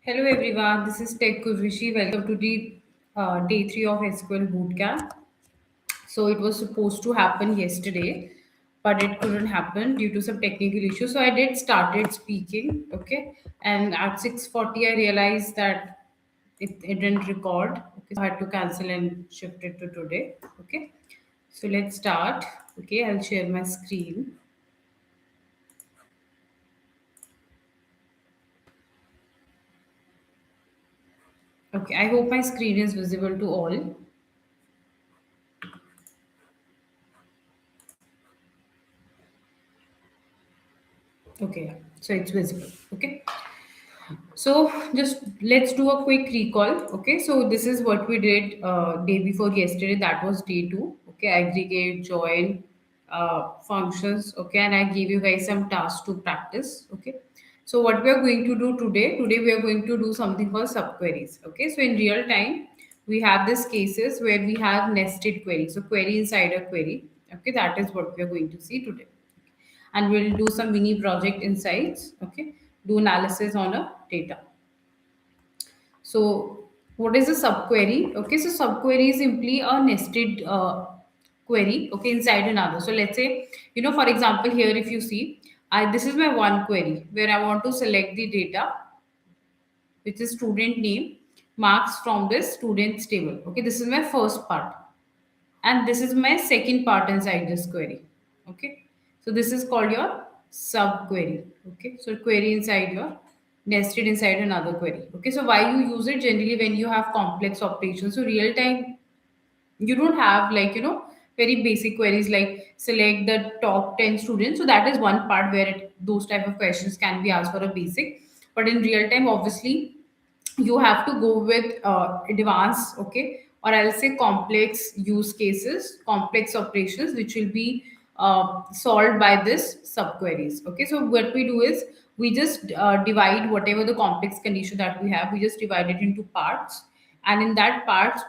Hello everyone, this is Tech Urvashi. Welcome to the day 3 of SQL BOOTCAMP. So it was supposed to happen yesterday, but it couldn't happen due to some technical issues. So I did started speaking, okay, and at 6:40 I realized that it didn't record. Okay, so I had to cancel and shift it to today. Okay, so let's start. Okay, I'll share my screen. Okay, I hope my screen is visible to all. Okay, so it's visible. Okay. So just let's do a quick recall. Okay, so this is what we did day before yesterday. That was day two. Okay, aggregate, join, functions. Okay, and I gave you guys some tasks to practice. Okay, so what we are going to do today? Today we are going to do something called subqueries. Okay, so in real time we have these cases where we have nested queries. So query inside a query. Okay, that is what we are going to see today, and we'll do some mini project insights. Okay, do analysis on a data. So what is a subquery? Okay, so subquery is simply a nested query, okay, inside another. So let's say, for example, here if you see, this is my one query where I want to select the data, which is student name, marks from this students table. Okay, this is my first part, and this is my second part inside this query. Okay, so this is called your sub query. Okay, so query inside your nested inside another query. Okay, so why you use it generally when you have complex operations? So real time, you don't have, like, very basic queries like select the top 10 students. So that is one part where those type of questions can be asked for a basic. But in real time, obviously, you have to go with advanced, okay, or I'll say complex use cases, complex operations, which will be solved by this subqueries. Okay, so what we do is we just divide whatever the complex condition that we have, we just divide it into parts, and in that parts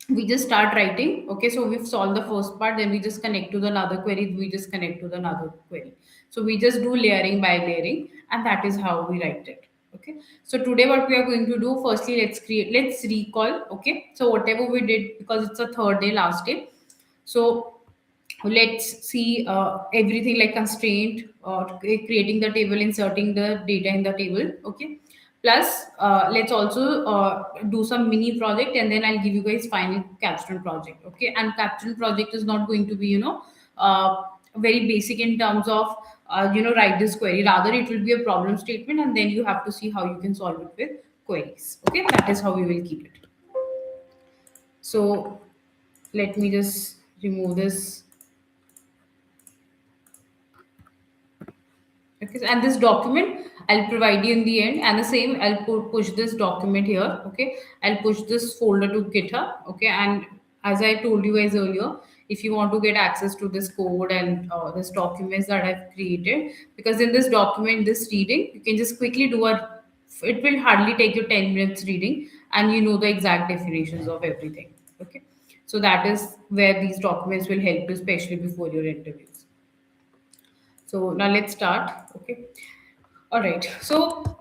we just start writing. Okay, so we've solved the first part, then we just connect to the another query, we just connect to the another query. So we just do layering by layering, and that is how we write it. Okay, so today what we are going to do, firstly, let's recall. Okay, so whatever we did, because it's a third day, last day, so let's see everything like constraint or creating the table, inserting the data in the table. Okay, plus let's also do some mini project, and then I'll give you guys final capstone project. Okay, and capstone project is not going to be, very basic in terms of write this query. Rather, it will be a problem statement, and then you have to see how you can solve it with queries. Okay, that is how we will keep it. So let me just remove this. Okay, and this document I'll provide you in the end, and the same I'll push this document here. Okay, I'll push this folder to GitHub. Okay, and as I told you guys earlier, if you want to get access to this code and this documents that I've created, because in this document, this reading, you can just quickly do a. It will hardly take you 10 minutes reading, and you know the exact definitions of everything. Okay, so that is where these documents will help you, especially before your interviews. So now let's start. Okay. All right. So,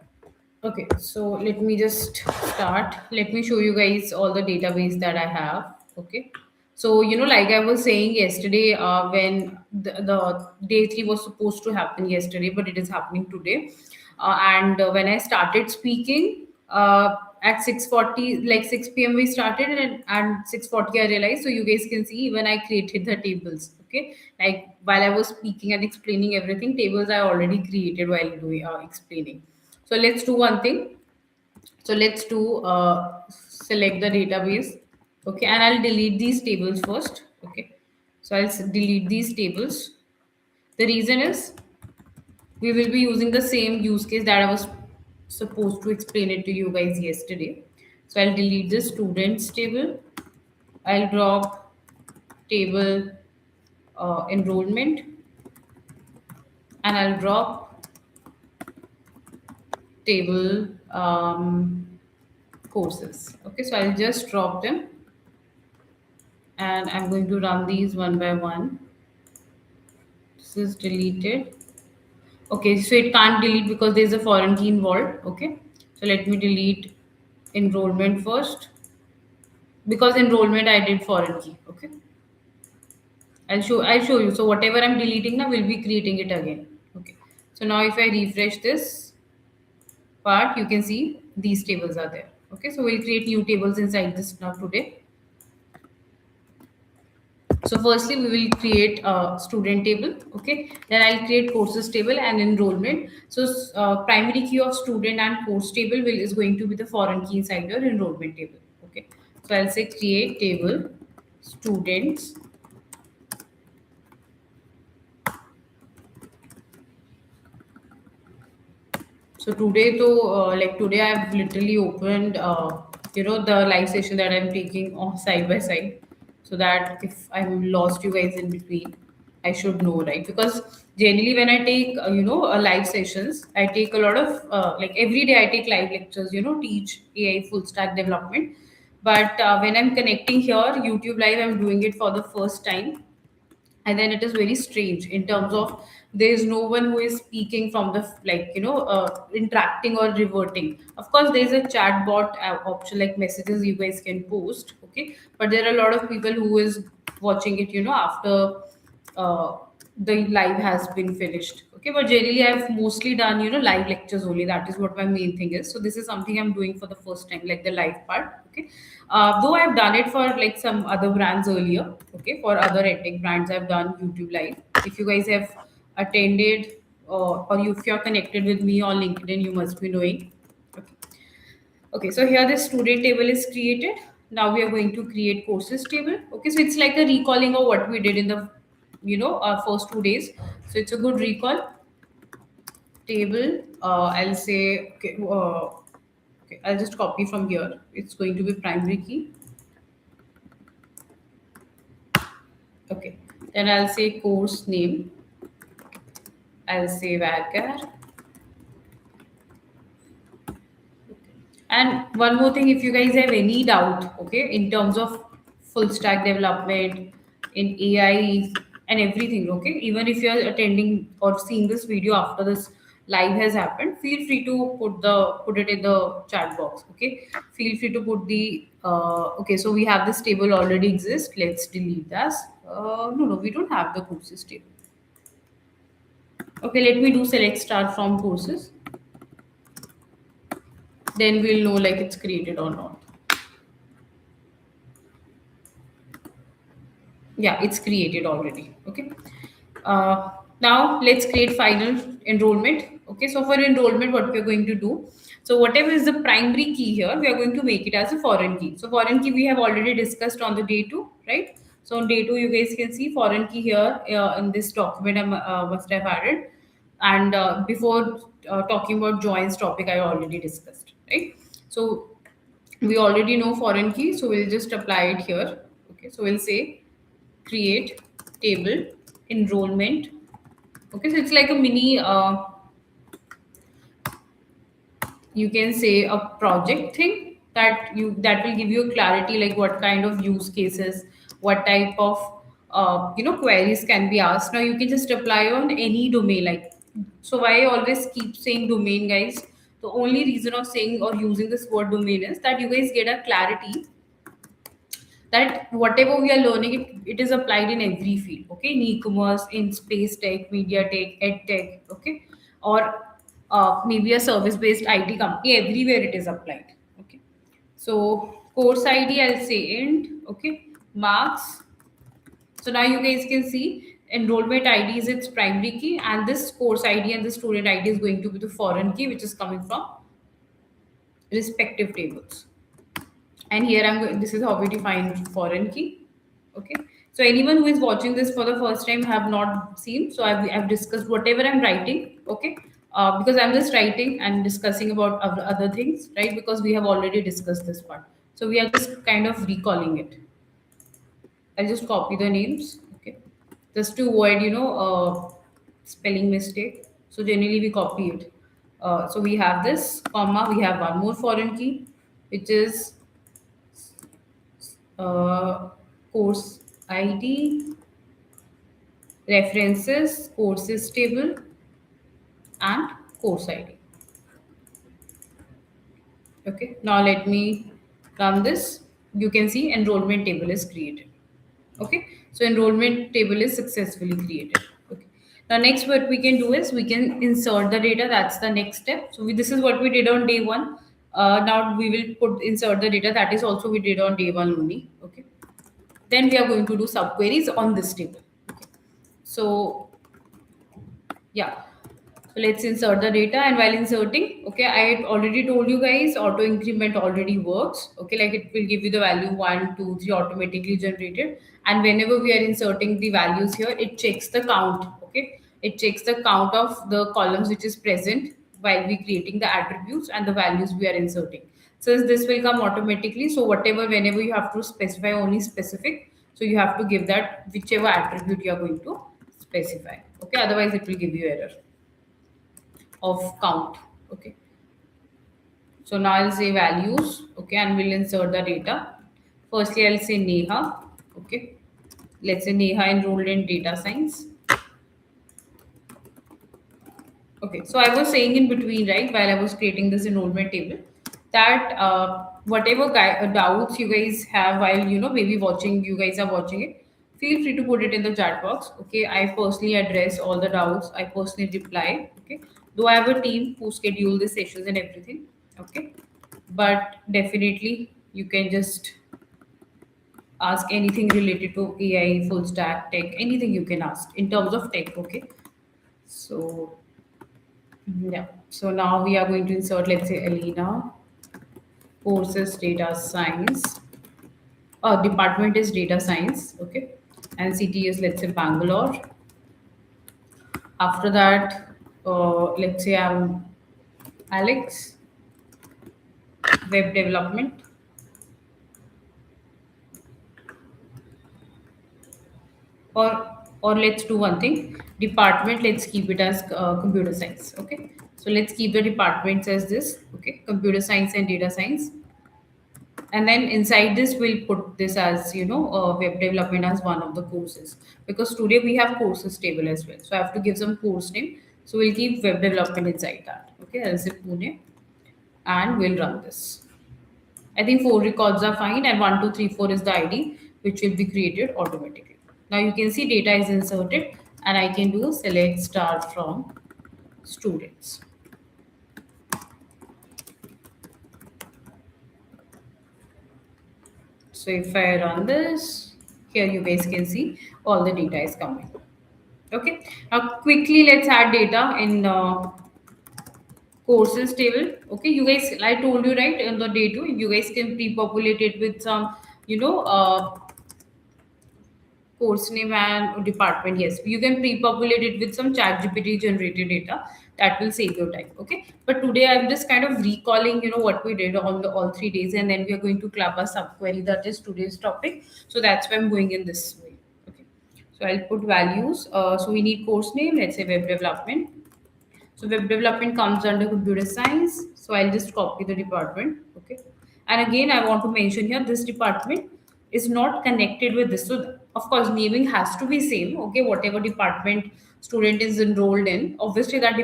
okay. So let me just start. Let me show you guys all the database that I have. Okay. So, like I was saying yesterday, when the day three was supposed to happen yesterday, but it is happening today. And when I started speaking at 6:40, like 6 p.m. we started, and 6:40 I realized. So you guys can see even I created the tables. Okay, like while I was speaking and explaining everything, tables I already created while doing explaining. So let's do one thing. So let's do select the database. Okay, and I'll delete these tables first. Okay, so delete these tables. The reason is we will be using the same use case that I was supposed to explain it to you guys yesterday. So I'll delete the students table. I'll drop table enrollment, and I'll drop table courses. Okay, so I'll just drop them, and I'm going to run these one by one. This is deleted. Okay, so it can't delete because there's a foreign key involved. Okay, So let me delete enrollment first, because enrollment I did foreign key. Okay, I'll show you. So whatever I'm deleting now, we'll be creating it again. Okay. So now if I refresh this part, you can see these tables are there. Okay, so we'll create new tables inside this now today. So firstly, we will create a student table. Okay, then I'll create courses table and enrollment. So primary key of student and course table will is going to be the foreign key inside your enrollment table. Okay, so I'll say create table students. So today, today I've literally opened, the live session that I'm taking on side by side, so that if I'm lost you guys in between, I should know, right? Because generally when I take, live sessions, I take a lot of, every day I take live lectures, teach AI full stack development. But when I'm connecting here, YouTube live, I'm doing it for the first time, and then it is very strange in terms of there is no one who is speaking from the interacting or reverting. Of course there is a chat bot option, like messages you guys can post. Okay, but there are a lot of people who is watching it, after uh, the live has been finished. Okay, but generally I've mostly done, live lectures only. That is what my main thing is. So this is something I'm doing for the first time, like the live part. Okay, though I've done it for like some other brands earlier. Okay, for other edtech brands I've done YouTube live. If you guys have attended, if you're connected with me on LinkedIn, you must be knowing. Okay. Okay, so here the student table is created. Now we are going to create courses table. Okay, so it's like a recalling of what we did in the, our first 2 days. So it's a good recall table. I'll say, okay, I'll just copy from here. It's going to be primary key. Okay, then I'll say course name. I'll say varchar. And one more thing, if you guys have any doubt, okay, in terms of full stack development in AI and everything, okay, even if you're attending or seeing this video after this live has happened, feel free to put it in the chat box. Okay, feel free to put the okay. So we have this table already exist. Let's delete that. No, we don't have the courses table. Okay, let me do select start from courses. Then we'll know like it's created or not. Yeah, it's created already. Okay, uh, now let's create final enrollment. Okay, so for enrollment what we're going to do, so whatever is the primary key here, we are going to make it as a foreign key. So foreign key we have already discussed on the day two, right? So on day two you guys can see foreign key here in this document. I must have added, and before talking about joins topic I already discussed, right? So we already know foreign key, so we'll just apply it here. Okay, so we'll say create table enrollment. Okay, so it's like a mini you can say a project thing that will give you clarity, like what kind of use cases, what type of queries can be asked. Now you can just apply on any domain, like, so why I always keep saying domain, guys. The only reason of saying or using this word domain is that you guys get a clarity that whatever we are learning, it is applied in every field. Okay, in e-commerce, in space tech, media tech, ed tech. Okay, or maybe a service based IT company, everywhere it is applied. Okay, so course ID I'll say int. Okay, marks. So now you guys can see enrollment ID is its primary key, and this course ID and the student ID is going to be the foreign key, which is coming from respective tables. And here I'm going, this is how we define foreign key. Okay, so anyone who is watching this for the first time have not seen, so I've discussed whatever I'm writing. Okay, because I'm just writing and discussing about other things, right? Because we have already discussed this part, so we are just kind of recalling it. I'll just copy the names. Okay, just to avoid spelling mistake. So generally we copy it. So we have this comma, we have one more foreign key, which is uh, course ID, references, courses table, and course ID. Okay, now let me run this. You can see enrollment table is created. Okay, so enrollment table is successfully created. Okay, now next what we can do is we can insert the data. That's the next step. So this is what we did on day one. Now we will put insert the data. That is also we did on day one only. Okay, then we are going to do subqueries on this table. Okay, so yeah, so let's insert the data, and while inserting, okay, I had already told you guys auto increment already works. Okay, like it will give you the value 1, 2, 3 automatically generated, and whenever we are inserting the values here, it checks the count. Okay, it checks the count of the columns which is present while we creating the attributes and the values we are inserting. So this will come automatically. So whatever, whenever you have to specify only specific, so you have to give that whichever attribute you are going to specify. Okay, otherwise it will give you error of count. Okay, so now I'll say values. Okay, and we'll insert the data. Firstly, I'll say Neha. Okay, let's say Neha enrolled in data science. Okay, so I was saying in between, right, while I was creating this enrollment table, that whatever doubts you guys have while maybe watching, you guys are watching it, feel free to put it in the chat box. Okay, I personally address all the doubts. I personally reply. Okay, though I have a team who schedule the sessions and everything. Okay, but definitely you can just ask anything related to AI, full stack, tech, anything you can ask in terms of tech. Okay, so yeah. So now we are going to insert, let's say, Alina, courses data science. Department is data science, okay, and city is, let's say, Bangalore. After that, let's say I'm Alex, web development, or or let's do one thing. Department, let's keep it as computer science, okay. So let's keep the departments as this, okay, computer science and data science. And then inside this we'll put this as web development as one of the courses, because today we have courses table as well, so I have to give some course name. So we'll keep web development inside that. Okay, I'll say Pune, and we'll run this. I think 4 records are fine, and 1234 is the ID which will be created automatically. Now you can see data is inserted, and I can do select star from students. So if I run this, here you guys can see all the data is coming. Okay. Now quickly let's add data in courses table. Okay, you guys, I told you right in the day two, you guys can pre-populate it with some, you know, course name and department. Yes, you can pre-populate it with some chat GPT generated data. That will save your time. Okay, but today I'm just kind of recalling, what we did on the all 3 days, and then we are going to club a subquery, that is today's topic. So that's why I'm going in this way. Okay, so I'll put values. So we need course name, let's say web development. So web development comes under computer science. So I'll just copy the department. Okay. And again, I want to mention here, this department is not connected with this. So of course, naming has to be same. Okay. Whatever department student is enrolled in, obviously that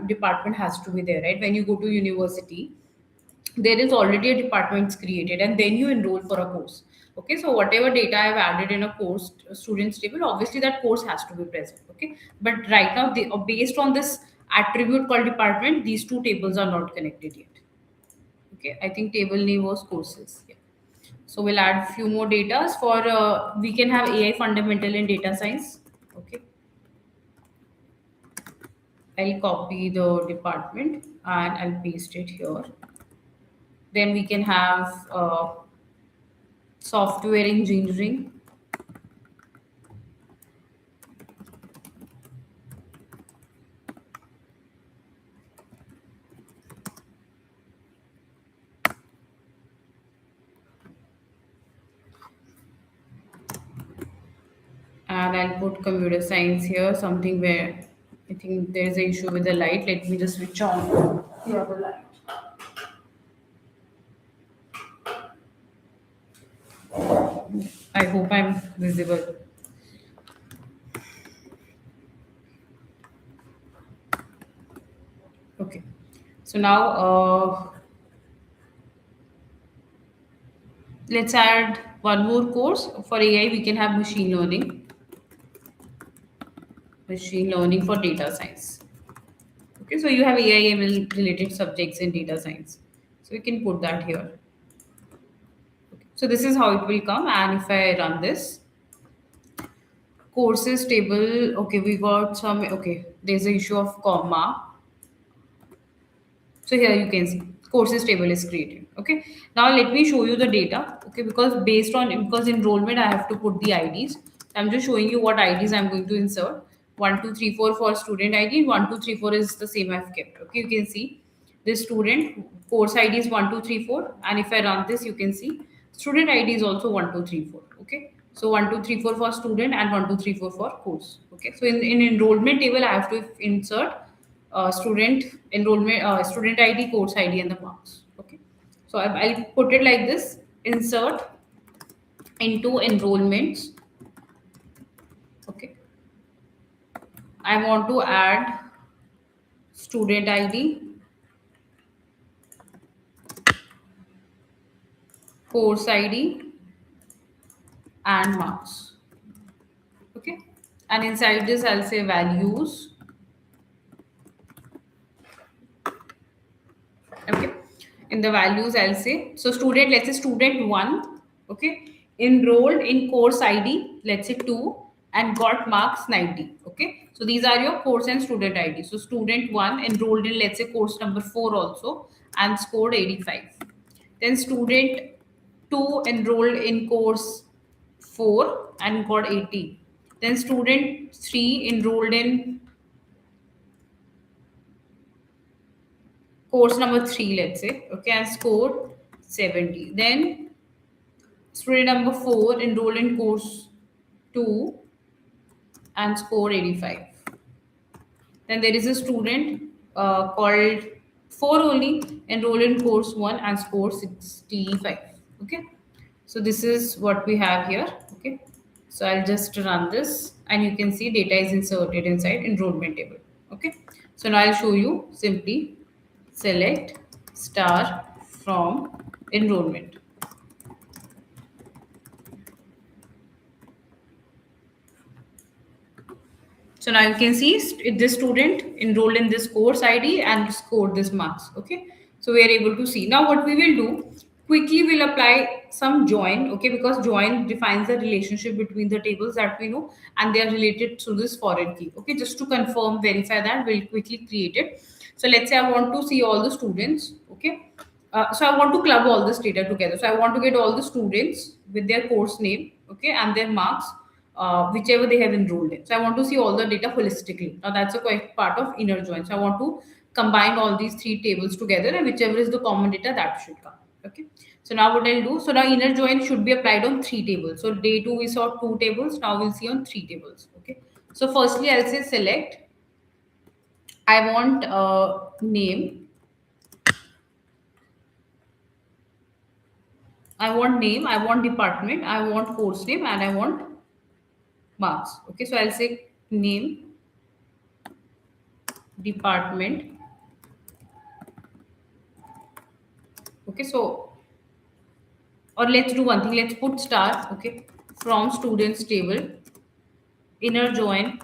department has to be there, right? When you go to university, there is already a departments created, and then you enroll for a course. Okay, so whatever data I've added in a course students table, obviously that course has to be present. Okay, but right now based on this attribute called department, these two tables are not connected yet. Okay, I think table name was courses. Yeah. So we'll add few more datas for we can have AI fundamental in data science. Okay, I'll copy the department and I'll paste it here. Then we can have software engineering, and I'll put computer science here, something where I think there's an issue with the light. Let me just switch on the other light. I hope I'm visible. Okay. So now Let's add one more course. For AI we can have machine learning for data science. Okay, so you have AI ML related subjects in data science, so we can put that here. So this is how it will come, and if I run this courses table, okay, we got some, okay, there's an issue of comma. So here you can see courses table is created. Okay. Now let me show you the data. Okay, because enrollment I have to put the IDs. I'm just showing you what IDs I'm going to insert. 1 2 3 4 for student ID. 1 2 3 4 is the same I've kept. Okay, you can see this student course ID is 1 2 3 4, and if I run this, you can see student ID is also 1 2 3 4. Okay. So 1 2 3 4 for student and 1 2 3 4 for course. Okay. So in enrollment table, I have to insert student ID, course ID, and the marks. Okay, so I'll put it like this: insert into enrollments. Okay, I want to add student ID, course ID, and marks. Okay, and inside this I'll say values. Okay, in the values I'll say, so student, let's say student 1, okay, enrolled in course ID, let's say 2, and got marks 90. Okay, so these are your course and student ID. So student 1 enrolled in, let's say, course number 4 also, and scored 85. Then student 2 enrolled in course 4 and got 80. Then student 3 enrolled in course number 3, let's say, okay, and scored 70. Then student number 4 enrolled in course 2 and scored 85. Then there is a student called 4 only, enrolled in course 1 and scored 65. Okay, so this is what we have here. Okay, so I'll just run this, and you can see data is inserted inside enrollment table. Okay, so now I'll show you. Simply select star from enrollment. So now you can see this student enrolled in this course ID and scored this marks. Okay. So we are able to see. Now what we will do, quickly we'll apply some join. Okay. Because join defines the relationship between the tables that we know, and they are related to this foreign key. Okay. Just to confirm, verify that, we'll quickly create it. So let's say I want to see all the students. Okay. So I want to club all this data together. So I want to get all the students with their course name, okay, and their marks, whichever they have enrolled in. So I want to see all the data holistically. Now that's a quite part of inner join. So I want to combine all these three tables together, and whichever is the common data, that should come. Okay. So now what I'll do, so now inner join should be applied on three tables. So day two we saw two tables. Now we'll see on three tables. Okay. So firstly I'll say select. I want name. I want name, I want department, I want course name, and I want marks. Okay, so I'll say name, department. Okay, so, or let's do one thing, let's put star, okay, from students table, inner join,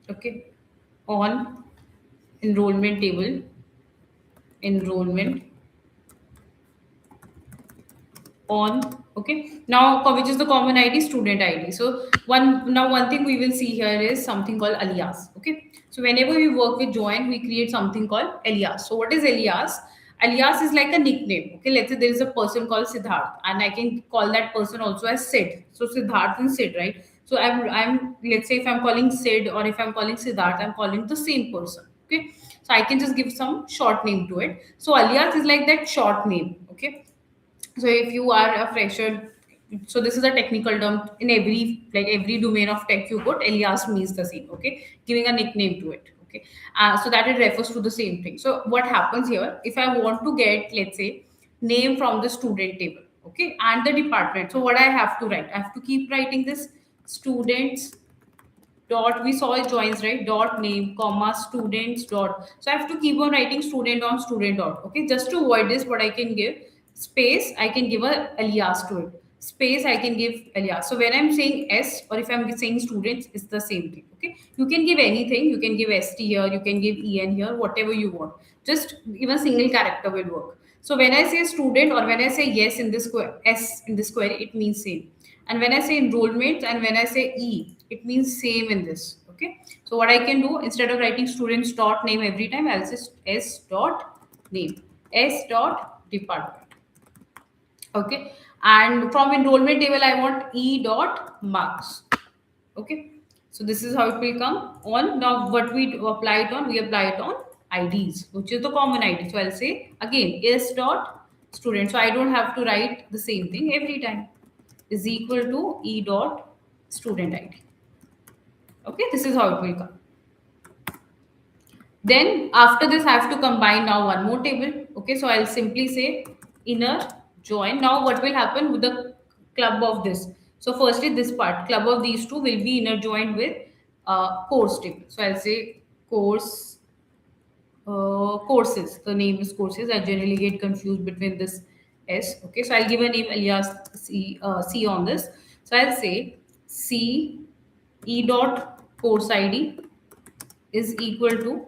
okay, on enrollment table, enrollment on. Okay, now which is the common ID, student ID. So one thing we will see here is something called alias. Okay, so whenever we work with join, we create something called alias. So what is alias? Alias is like a nickname. Okay, let's say there is a person called Siddharth, and I can call that person also as Sid. So Siddharth and Sid, right? So I'm let's say if I'm calling Sid or if I'm calling Siddharth, I'm calling the same person. Okay, so I can just give some short name to it. So alias is like that short name. Okay, so if you are a fresher, so this is a technical term in every domain of tech you put alias means the same. Okay, giving a nickname to it. Okay, so that it refers to the same thing. So what happens here, if I want to get, let's say, name from the student table, okay, and the department, so what I have to write, I have to keep writing this students dot, we saw it joins, right? Dot name, comma, students, dot. So I have to keep on writing student on student dot. Okay, just to avoid this, what I can give space, I can give a alias to it. Space, I can give alias. So when I'm saying S or if I'm saying students, it's the same thing. Okay, you can give anything. You can give ST here, you can give EN here, whatever you want. Just even single character will work. So when I say student or when I say yes in this S in this query, it means same. And when I say enrollment and when I say E, it means same in this. Okay. So what I can do, instead of writing students dot name every time, I'll say S dot name, S dot department. Okay. And from enrollment table, I want E dot marks. Okay. So this is how it will come on. Now what we apply it on, we apply it on IDs, which is the common ID. So I'll say again S dot student. So I don't have to write the same thing every time, is equal to E dot student ID. Okay, this is how it will come. Then after this, I have to combine now one more table. Okay, so I'll simply say inner join. Now what will happen with the club of this? So firstly, this part, club of these two will be inner joined with course table. So I'll say course courses. The name is courses. I generally get confused between this S. Okay, so I'll give a name alias C on this. So I'll say C E dot course ID is equal to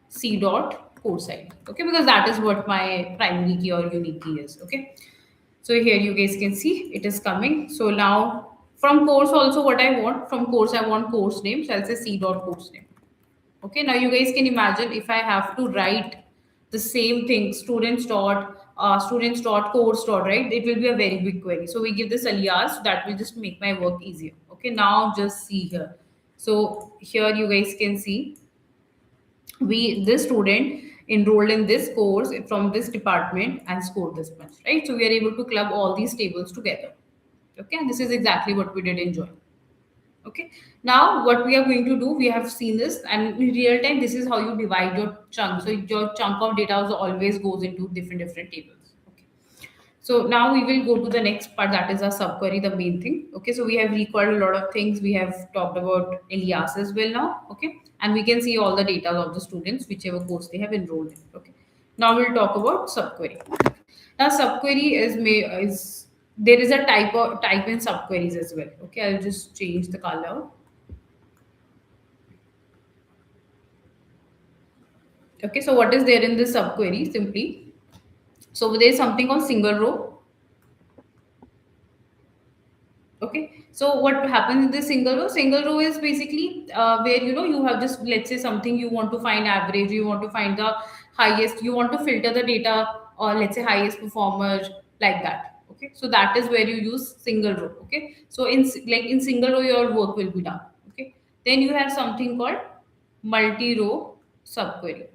C dot course ID. Okay, because that is what my primary key or unique key is. Okay, so here you guys can see it is coming. So now from course also, what I want from course, I want course name. So I'll say C dot course name. Okay, now you guys can imagine if I have to write the same thing, students dot course dot, right? It will be a very big query. So we give this alias, that will just make my work easier. Okay, now just see here. So here you guys can see we this student enrolled in this course from this department and scored this much, right? So we are able to club all these tables together. Okay, and this is exactly what we did in Join. Okay, now what we are going to do, we have seen this, and in real time this is how you divide your chunk. So your chunk of data also always goes into different tables. Okay, so now we will go to the next part, that is our subquery, the main thing. Okay, so we have recalled a lot of things. We have talked about alias as well now. Okay, and we can see all the data of the students, whichever course they have enrolled in. Okay, now we'll talk about subquery. Now subquery is there is a type in subqueries as well. Okay, I'll just change the color. Okay, so what is there in this subquery? Simply, so there is something called single row. Okay, so what happens in this single row? Single row is basically where you have just, let's say, something you want to find average, you want to find the highest, you want to filter the data, or let's say highest performer, like that. Okay, so that is where you use single row. Okay, so like in single row your work will be done. Okay, then you have something called multi row subquery.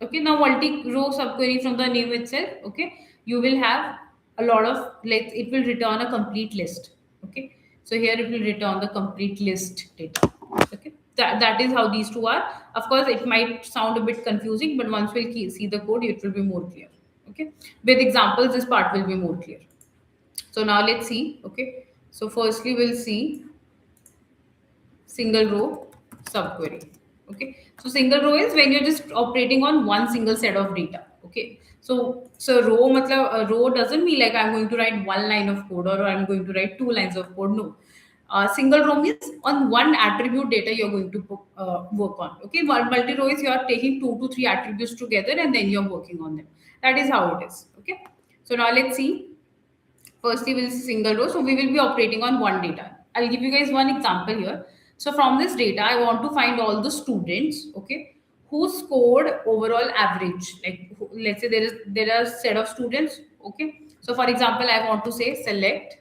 Okay, now multi-row subquery, from the name itself, okay, you will have a lot of, like, it will return a complete list. Okay, so here it will return the complete list data. Okay, that is how these two are. Of course, it might sound a bit confusing, but once we'll see the code, it will be more clear. Okay, with examples, this part will be more clear. So now let's see. Okay, so firstly, we'll see single row subquery. Okay, so single row is when you're just operating on one single set of data. Okay, so row matlab, a row doesn't mean like I'm going to write one line of code or I'm going to write two lines of code. No, single row means on one attribute data you're going to work on. Okay, multi row is you're taking two to three attributes together and then you're working on them. That is how it is. Okay, so now let's see. Firstly, we'll see single row. So we will be operating on one data. I'll give you guys one example here. So from this data, I want to find all the students, okay, who scored overall average. Like let's say there are a set of students, okay. So for example, I want to say select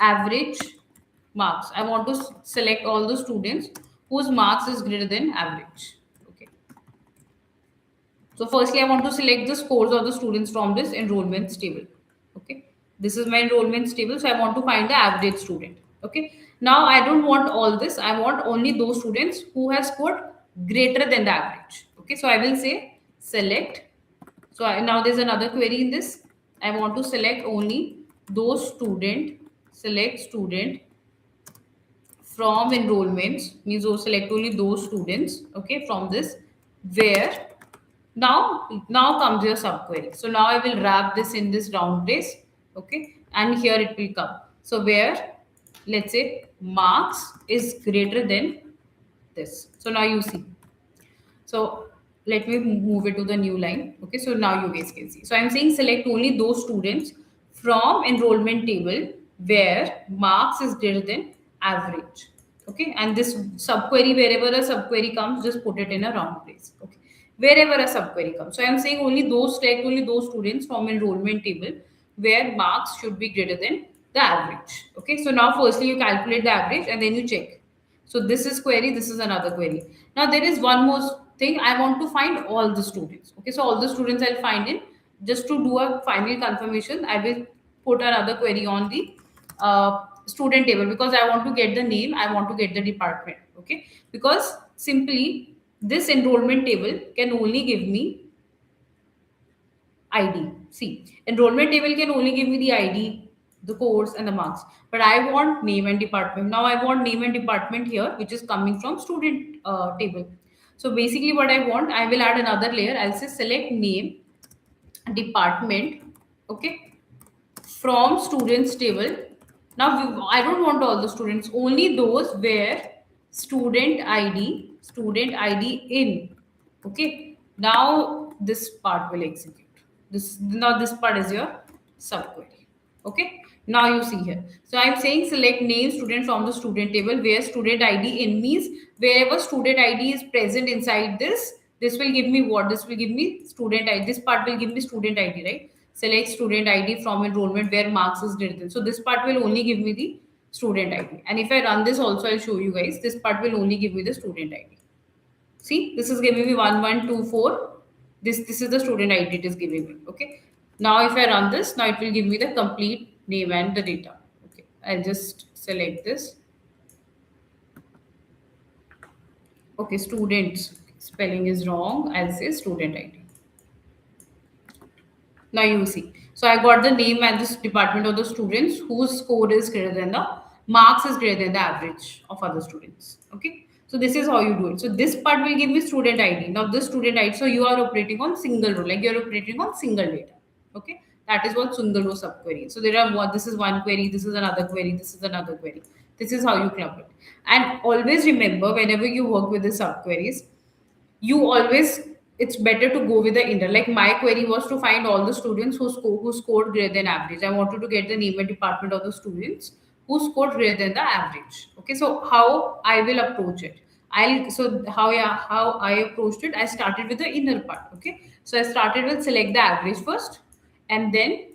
average marks. I want to select all the students whose marks is greater than average. Okay. So firstly, I want to select the scores of the students from this enrollments table. Okay, this is my enrollments table. So I want to find the average student. Okay, now I don't want all this. I want only those students who have scored greater than the average. Okay, so I will say select. So now there's another query in this. I want to select only those student. Select student from enrollments means you select only those students, okay, from this, where now comes your subquery. So now I will wrap this in this round brace, okay, and here it will come. So where, let's say, marks is greater than this. So now you see. So let me move it to the new line. Okay, so now you guys can see. So I'm saying select only those students from enrollment table where marks is greater than average. Okay, and this subquery, wherever a subquery comes, just put it in a round place. Okay, wherever a subquery comes. So I'm saying only those, select only those students from enrollment table where marks should be greater than the average. Okay, so now firstly you calculate the average and then you check. So this is query, this is another query. Now there is one more thing. I want to find all the students. Okay, so all the students I'll find in. Just to do a final confirmation, I will put another query on the student table because I want to get the name, I want to get the department. Okay, because simply this enrollment table can only give me ID. See, enrollment table can only give me the ID, the course, and the marks. But I want name and department. Now I want name and department here, which is coming from student table. So basically, what I want, I will add another layer. I'll say select name, department, okay, from students table. Now I don't want all the students, only those where student ID in. Okay. Now this part will execute. This now this part is your subquery. Okay. Now you see here. So I'm saying select name student from the student table where student ID in means wherever student ID is present inside this. This will give me what? This will give me student ID. This part will give me student ID, right? Select student ID from enrollment where marks is written. So this part will only give me the student ID. And if I run this also, I'll show you guys. This part will only give me the student ID. See, this is giving me 1124. This is the student ID it is giving me. Okay. Now if I run this, now it will give me the complete name and the data. Okay. I'll just select this. Okay, students. Spelling is wrong. I'll say student ID. Now you see. So I got the name and this department of the students whose score is greater than the marks is greater than the average of other students. Okay. So this is how you do it. So this part will give me student ID. Now this student ID. So you are operating on single row, like you're operating on single data. Okay. That is what single row subquery. So there are one. This is one query. This is another query. This is another query. This is how you club it. And always remember whenever you work with the subqueries, you always, it's better to go with the inner. Like my query was to find all the students who scored greater than average. I wanted to get the name and department of the students who scored greater than the average. Okay, so how I will approach it, I'll so how, yeah, how I approached it, I started with the inner part. Okay, so I started with select the average first, and then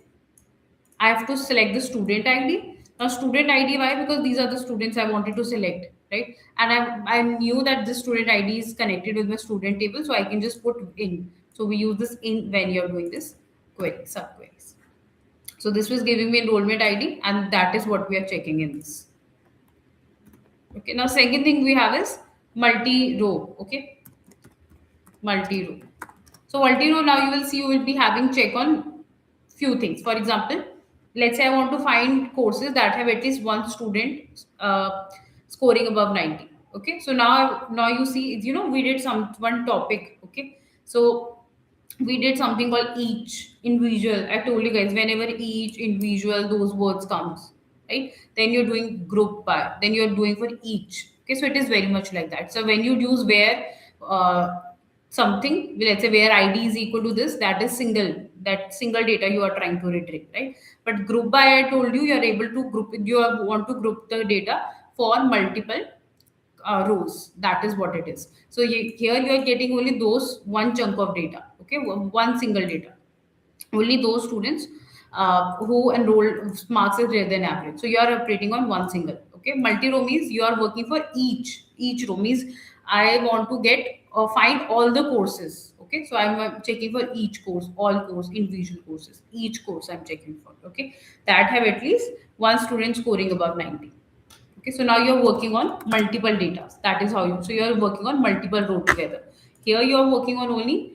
I have to select the student ID. Now, student ID, why? Because these are the students I wanted to select, right? And I knew that this student ID is connected with my student table, so I can just put in. So we use this in when you're doing this query, subqueries. So this was giving me enrollment ID, and that is what we are checking in this. Okay. Now, second thing we have is multi-row. Okay, multi-row. So multi-row, now you will see you will be having check on few things. For example, let's say I want to find courses that have at least one student scoring above 90. Okay, so now you see, we did some one topic. Okay, so we did something called each individual. I told you guys, whenever each individual those words comes, right, then you're doing group by, then you're doing for each. Okay, so it is very much like that. So when you use where something, let's say where ID is equal to this, that is single, that single data you are trying to retrieve, right? But group by, I told you, you are able to group, want to group the data for multiple rows. That is what it is. So here you are getting only those one chunk of data. Okay, one single data, only those students who enrolled marks is greater than average. So you are operating on one single. Okay, multi row means you are working for each row means I want to get find all the courses. Okay, so I'm checking for each course, all course, individual courses, each course I'm checking for. Okay, that have at least one student scoring above 90. Okay, so now you're working on multiple data. That is how you. So you're working on multiple row together. Here you're working on only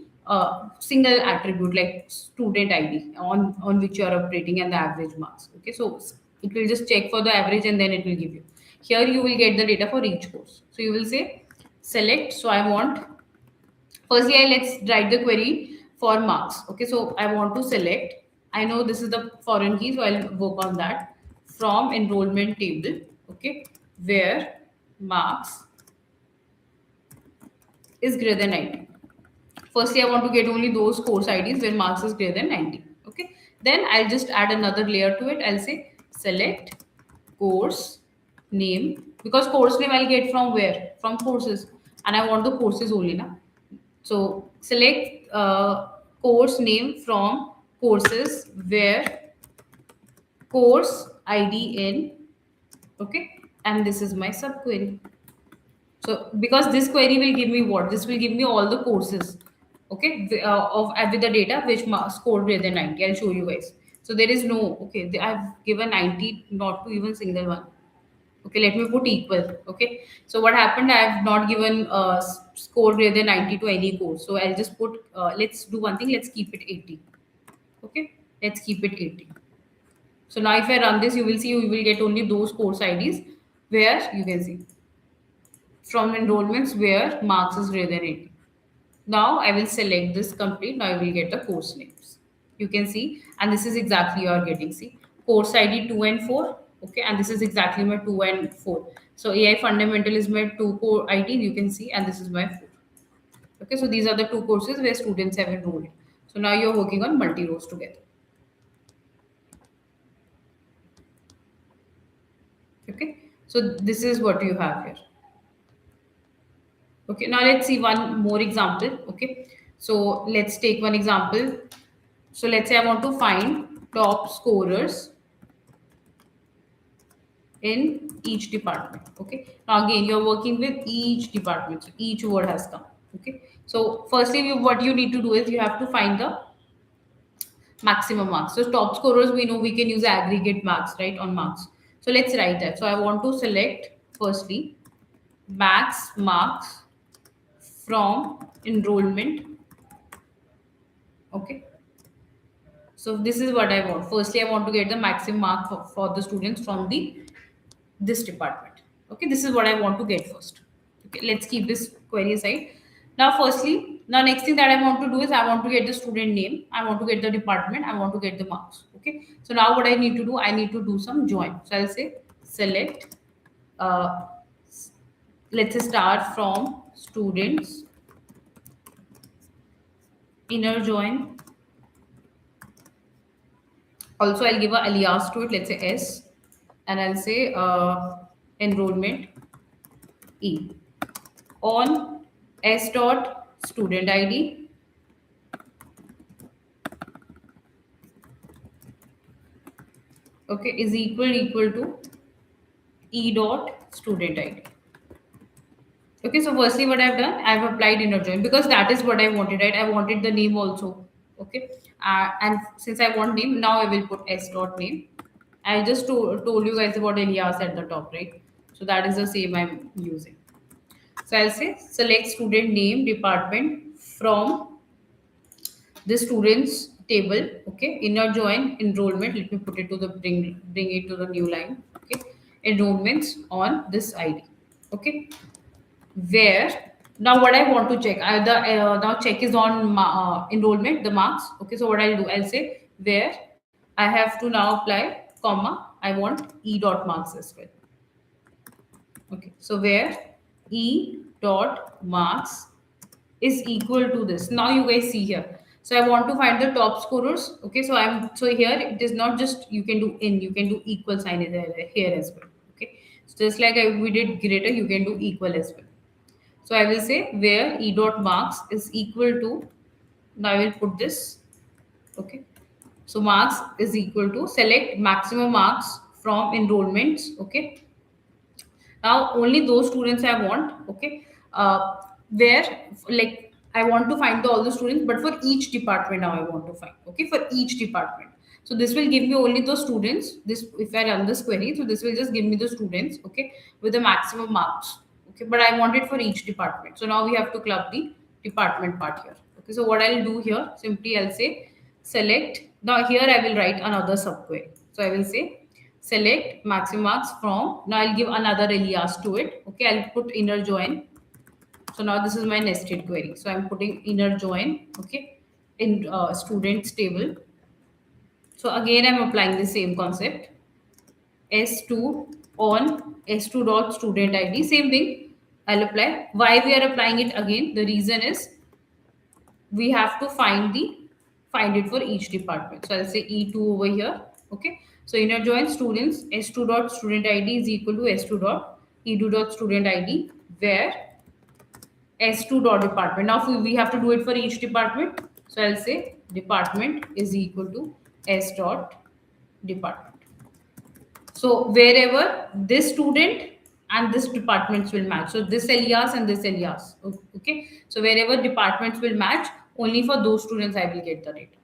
single attribute like student ID on which you are operating and the average marks. Okay, so it will just check for the average and then it will give you. Here you will get the data for each course. So you will say select. So I want, firstly let's write the query for marks. Okay, so I want to select, I know this is the foreign key, so I'll work on that. From enrollment table, okay, where marks is greater than 90. Firstly, I want to get only those course IDs where marks is greater than 90. Okay. Then I'll just add another layer to it. I'll say select course name, because course name I'll get from where? From courses. And I want the courses only now. So select course name from courses where course ID in. Okay. And this is my subquery. So because this query will give me what? This will give me all the courses, okay, of with the data which scored greater than 90. I'll show you guys. So there is no, okay, I've given 90, not to even single one. Okay, let me put equal. Okay, so what happened? I have not given score greater than 90 to any course. So I'll just put. Let's do one thing. Let's keep it 80. Okay, let's keep it 80. So now if I run this, you will see you will get only those course IDs where you can see from enrollments where marks is greater than 80. Now I will select this complete. Now I will get the course names. You can see, and this is exactly you are getting. See, course ID 2 and 4. Okay, and this is exactly my 2 and 4. So AI fundamental is my 2 core ID. You can see, and this is my 4. Okay, so these are the two courses where students have enrolled. So now you're working on multi rows together. Okay, so this is what you have here. Okay, now let's see one more example. Okay, so let's take one example. So let's say I want to find top scorers in each department. Okay, now again you're working with each department. So each word has come. Okay, so firstly, what you need to do is you have to find the maximum marks. So top scorers, we know we can use aggregate marks, right, on marks. So let's write that. So I want to select firstly max marks from enrollment. Okay, so this is what I want. Firstly, I want to get the maximum mark for the students from the this department. Okay, this is what I want to get first. Okay, let's keep this query aside. Now, firstly, now next thing that I want to do is I want to get the student name, I want to get the department, I want to get the marks. Okay, so now what I need to do, I need to do some join. So I'll say select. Uh, let's say start from students, inner join. Also, I'll give a alias to it. Let's say S, and I'll say enrollment E on S dot student ID, okay, is equal to E dot student ID. Okay, so firstly, what I've done, I've applied inner join because that is what I wanted, right? I wanted the name also. Okay, and since I want name, now I will put S dot name. I just told you guys about alias at the top, right? So that is the same I'm using. So I'll say select student name department from the students table. Okay, inner join enrollment. Let me put it to the bring it to the new line. Okay, enrollments on this ID. Okay, where now what I want to check, the now check is on enrollment, the marks. Okay, so what I'll do, I'll say where I have to now apply comma, I want E dot marks as well. Okay, so where E dot marks is equal to this. Now you guys see here. So I want to find the top scorers. Okay, so so here it is not just you can do in, you can do equal sign is there here as well. Okay, so just like we did greater, you can do equal as well. So I will say where E dot marks is equal to, now I will put this. Okay, so marks is equal to select maximum marks from enrollments. Okay, now only those students I want. Okay, where like I want to find all the students, but for each department now I want to find. Okay, for each department. So this will give me only the students. This, if I run this query, so this will just give me the students. Okay, with the maximum marks. Okay, but I want it for each department. So now we have to club the department part here. Okay, so what I'll do here, simply I'll say select. Now here I will write another subquery. So I will say select maximum marks from. Now I'll give another alias to it. Okay, I'll put inner join. So now this is my nested query. So I'm putting inner join. Okay, in students table. So again, I'm applying the same concept. S2 on S2 dot student ID. Same thing. I'll apply. Why we are applying it again? The reason is we have to find it for each department. So I'll say E2 over here. Okay. So inner join students S2 dot student ID is equal to S2 dot E2 dot student ID, where S2 dot department. Now we have to do it for each department. So I'll say department is equal to S dot department. So wherever this student and this departments will match. So this alias and this alias. Okay. So wherever departments will match, only for those students I will get the data.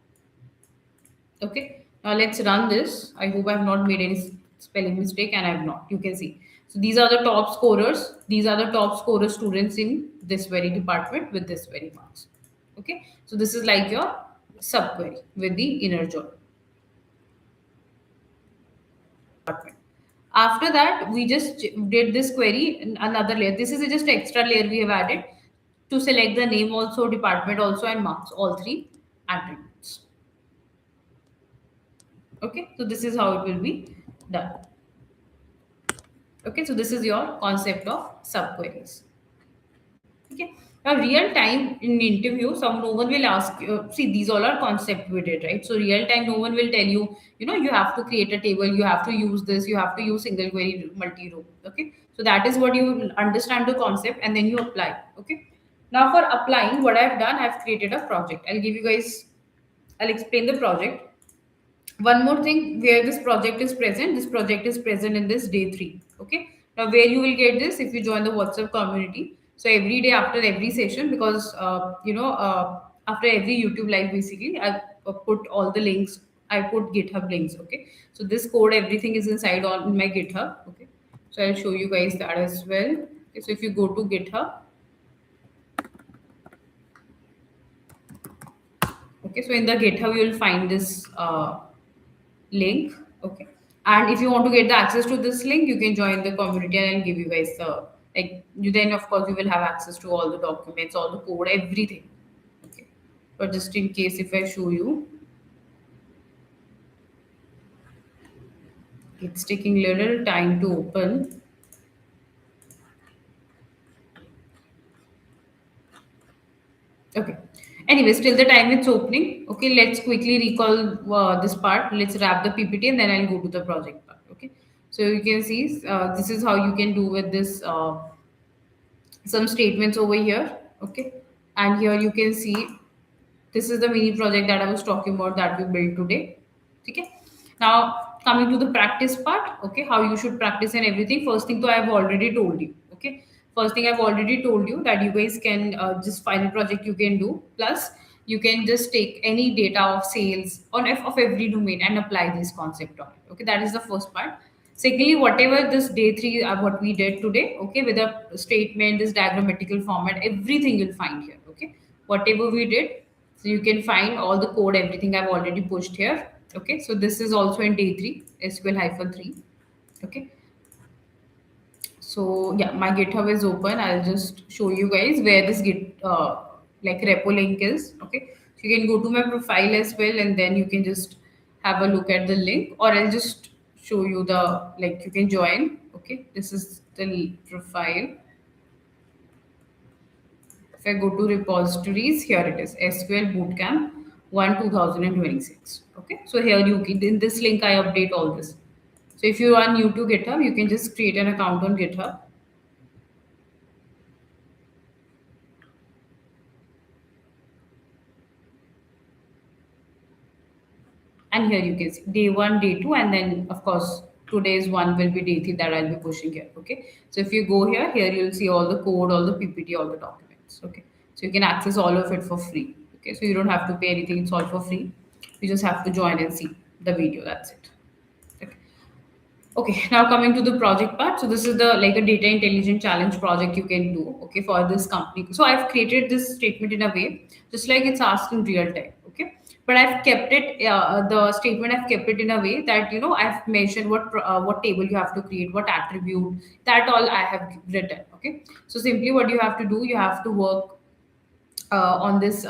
Okay. Now let's run this. I hope I have not made any spelling mistake, and I have not. You can see. So these are the top scorers. These are the top scorer students in this very department with this very marks. Okay. So this is like your subquery with the inner join. Department. After that, we just did this query in another layer. This is just extra layer we have added to select the name also, department also, and marks, all three attributes. Okay, so this is how it will be done. Okay, so this is your concept of subqueries. Okay. Now, real time in interview, no one will ask you. See, these all are concept we did, right? So, real time, no one will tell you. You have to create a table. You have to use this. You have to use single query, multi row. Okay. So that is what you understand the concept, and then you apply. Okay. Now, for applying, what I've done, I've created a project. I'll give you guys. I'll explain the project. One more thing, where this project is present in this day 3. Okay, now where you will get this, if you join the WhatsApp community. So every day after every session, because after every YouTube live, basically I put all the links. I put GitHub links. Okay, so this code, everything is inside on my GitHub. Okay, so I'll show you guys that as well. Okay, so if you go to GitHub. Okay, so in the GitHub you will find this link. Okay, and if you want to get the access to this link, you can join the community, and I'll give you guys the, like, you then of course you will have access to all the documents, all the code, everything. Okay, but just in case, if I show you, it's taking little time to open. Okay, anyways, till the time it's opening. Okay, let's quickly recall this part. Let's wrap the PPT, and then I'll go to the project part. Okay, so you can see this is how you can do with this some statements over here. Okay, and here you can see this is the mini project that I was talking about that we built today. Okay, now coming to the practice part. Okay, how you should practice and everything. First thing, though, I've already told you. Okay, first thing, I've already told you that you guys can just find a project you can do. Plus, you can just take any data of sales of every domain and apply this concept on it. Okay, that is the first part. Secondly, whatever this day 3, what we did today, okay, with a statement, this diagrammatical format, everything you'll find here. Okay, whatever we did, so you can find all the code, everything I've already pushed here. Okay, so this is also in day 3, SQL-3. Okay, so yeah, my GitHub is open. I'll just show you guys where this Git like repo link is. Okay, so you can go to my profile as well, and then you can just have a look at the link, or I'll just show you the, like, you can join. Okay, this is the profile. If I go to repositories, here it is, SQL Bootcamp 1 2026. Okay, so here you can, in this link I update all this. So if you are new to GitHub, you can just create an account on GitHub. And here you can see day 1, day 2, and then of course today's one will be day 3 that I'll be pushing here. Okay, so if you go here you'll see all the code, all the PPT, all the documents. Okay, so you can access all of it for free. Okay, so you don't have to pay anything, it's all for free. You just have to join and see the video, that's it. Okay. Okay, now coming to the project part. So this is the, like, a data intelligence challenge project you can do, okay, for this company. So I've created this statement in a way just like it's asked in real time. Okay, but I've kept it, the statement I've kept it in a way that, I've mentioned what table you have to create, what attribute, that all I have written. Okay, so simply what you have to do, you have to work on this,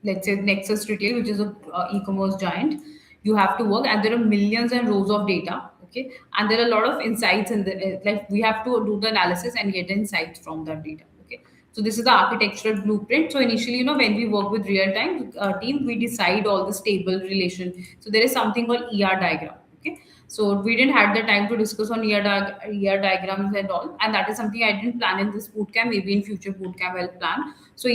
let's say Nexus Retail, which is a e-commerce giant. You have to work, and there are millions and rows of data. Okay, and there are a lot of insights in the, like we have to do the analysis and get insights from that data. Okay, so this is the architectural blueprint. So initially, when we work with real time team, we decide all the stable relation. So there is something called ER diagram. Okay, so we didn't had the time to discuss on ER diagrams and all, and that is something I didn't plan in this bootcamp. Maybe in future bootcamp I'll plan. So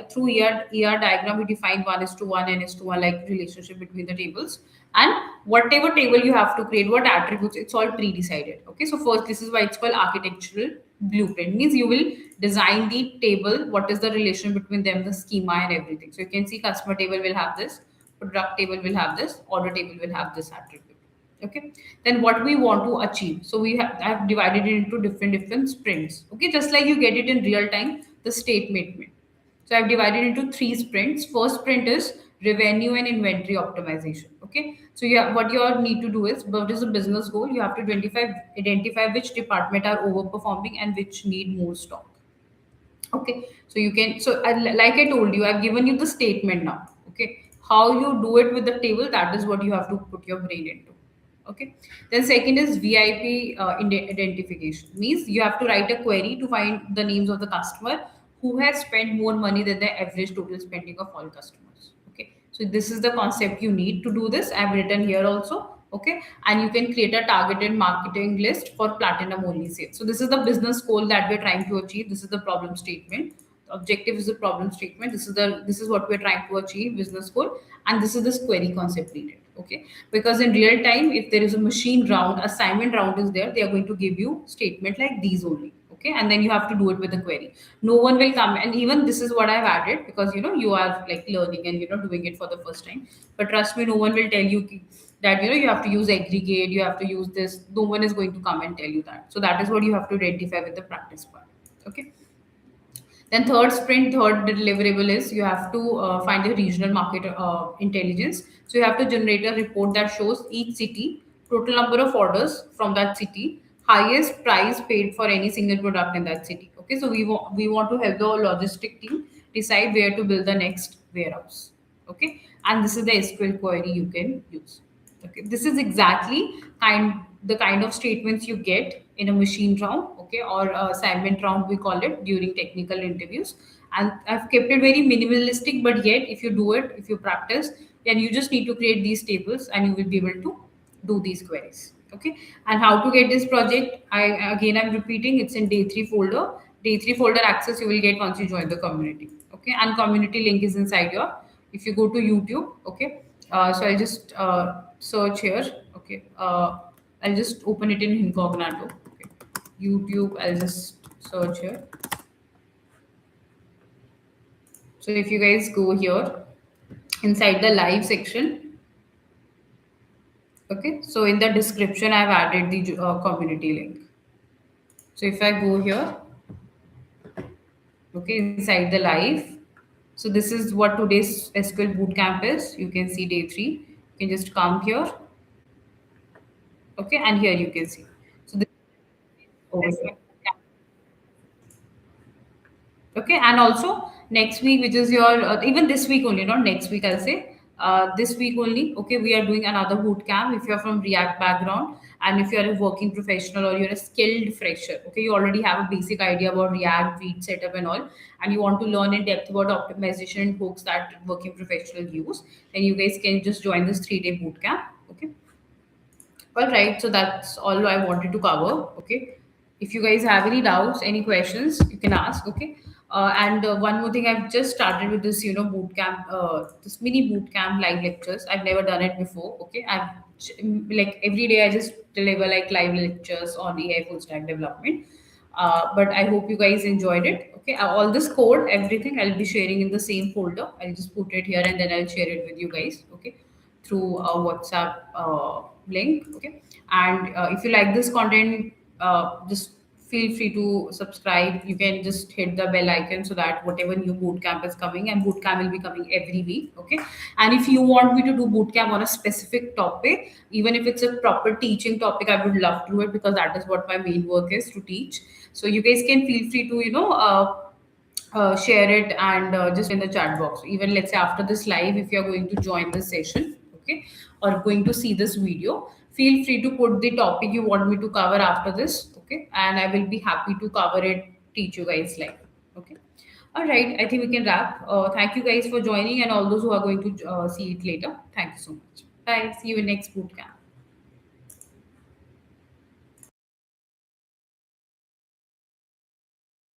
through ER diagram, we define 1:1 and 1:1 like relationship between the tables, and whatever table you have to create, what attributes, it's all pre-decided. Okay, so first, this is why it's called architectural blueprint. Means you will design the table, what is the relation between them, the schema and everything. So you can see customer table will have this, product table will have this, order table will have this attribute. Okay, then what we want to achieve, so I've divided it into different sprints. Okay, just like you get it in real time, the statement. So I've divided into three sprints. First sprint is revenue and inventory optimization. Okay, so what you all need to do is, what is the business goal, you have to identify which department are overperforming and which need more stock. Okay, so you can, so like I told you, I've given you the statement now. Okay, how you do it with the table, that is what you have to put your brain into. Okay, then second is VIP identification. Means you have to write a query to find the names of the customer who has spent more money than the average total spending of all customers. Okay, so this is the concept you need to do this. I've written here also. Okay, and you can create a targeted marketing list for platinum only sales. So this is the business goal that we're trying to achieve. This is the problem statement. The objective is the problem statement. This is what we're trying to achieve, business goal, and this is this query concept needed. Okay, because in real time, if there is a machine round, assignment round is there, they are going to give you statement like these only. Okay, and then you have to do it with the query. No one will come, and even this is what I've added, because you are like learning and doing it for the first time. But trust me, no one will tell you that you have to use aggregate, you have to use this. No one is going to come and tell you that. So that is what you have to identify with the practice part. Okay, then third sprint, third deliverable is you have to find a regional market intelligence. So you have to generate a report that shows each city, total number of orders from that city, highest price paid for any single product in that city. Okay, so we want to help the logistic team decide where to build the next warehouse. Okay, and this is the SQL query you can use. Okay, this is exactly the kind of statements you get in a machine round, okay, or a assignment round we call it, during technical interviews. And I've kept it very minimalistic, but yet if you do it, if you practice, then you just need to create these tables and you will be able to do these queries. Okay, and how to get this project, I'm repeating, it's in day 3 folder. Day 3 folder access you will get once you join the community. Okay, and community link is inside your, if you go to YouTube. Okay, so I'll just search here. Okay, I'll just open it in incognito. Okay, YouTube, I'll just search here. So if you guys go here inside the live section, okay, so in the description I've added the community link. So if I go here, okay, inside the live, so this is what today's SQL bootcamp is. You can see day 3. You can just come here. Okay, and here you can see, so this over here. Okay, and also next week, which is your even this week only, not next week, I'll say this week only. Okay, we are doing another boot camp. If you're from React background, and if you're a working professional or you're a skilled fresher, okay, you already have a basic idea about React, Read setup and all, and you want to learn in depth about optimization and hooks that working professionals use, then you guys can just join this 3-day boot camp. Okay, all right, so that's all I wanted to cover. Okay, if you guys have any doubts, any questions, you can ask. Okay, and one more thing, I've just started with this, boot camp, this mini boot camp live lectures. I've never done it before. Okay, like every day I just deliver like live lectures on AI full stack development. But I hope you guys enjoyed it. Okay, all this code, everything, I'll be sharing in the same folder. I'll just put it here and then I'll share it with you guys. Okay, through a WhatsApp link. Okay, and if you like this content, just feel free to subscribe. You can just hit the bell icon so that whatever new bootcamp is coming, and bootcamp will be coming every week. Okay. And if you want me to do bootcamp on a specific topic, even if it's a proper teaching topic, I would love to do it, because that is what my main work is, to teach. So you guys can feel free to, share it, and just in the chat box. Even let's say after this live, if you're going to join this session, okay, or going to see this video, feel free to put the topic you want me to cover after this, okay, and I will be happy to cover it, teach you guys live. Okay. All right, I think we can wrap. Thank you guys for joining, and all those who are going to see it later. Thank you so much. Bye. See you in next bootcamp.